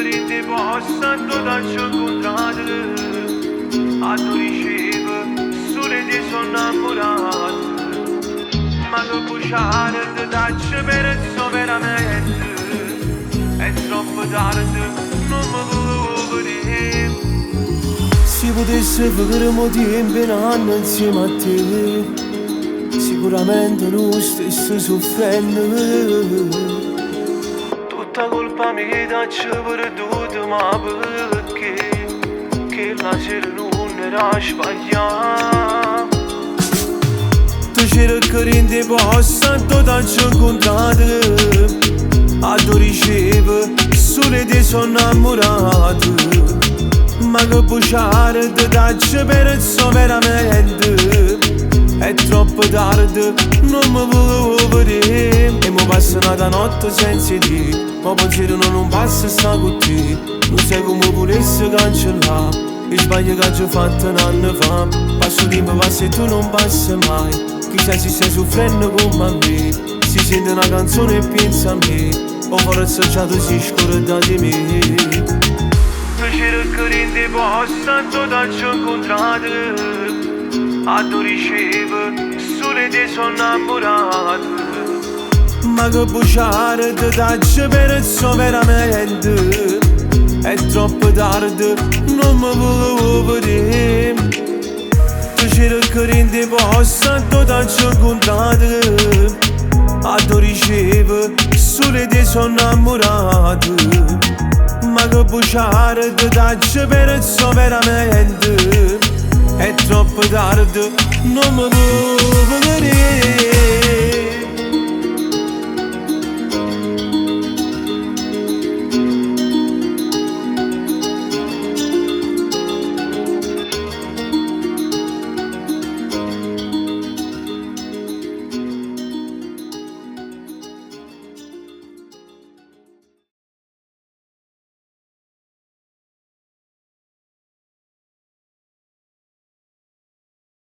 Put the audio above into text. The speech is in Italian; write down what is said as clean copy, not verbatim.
che ti possa darci incontrato, a tu ricevo sole ti sono innamorato, ma che bruciare ti taccio per so veramente, è troppo tardi, non mi volevo vedere. Se potesse vivere tempo in anno insieme a te, sicuramente lo stesso soffrendo. Tutta colpa mia ci ho perduto, ma perché? Che la sera non era sbagliata. Tu c'eri che ti possa darci incontrato, a tu ricevo sole ti sono innamorato, ma che bruciare ti taccio per so veramente, è troppo tardi, non mi volevo vedere. E mo passa una notte senza te, ma pensiero non passa sta con te. Non sai come volessi cancellare il sbaglio che ci ho fatto un anno fa. Passo il tempo, passa e tu non passi mai. Chissà se stai soffrendo come me, si sente una canzone e pensa a me, o forse già tu si scorda di me. Piacere che ti possa darci incontrato, a tu ricevo sole ti sono innamorato, ma che bruciare ti taccio per so veramente, è troppo tardi, non mi volevo vedere. Piacere che ti possa darci incontrato, a tu ricevo sole ti sono innamorato, ma che bruciare ti taccio per so veramente, è troppo tardi, non mi volevo vedere.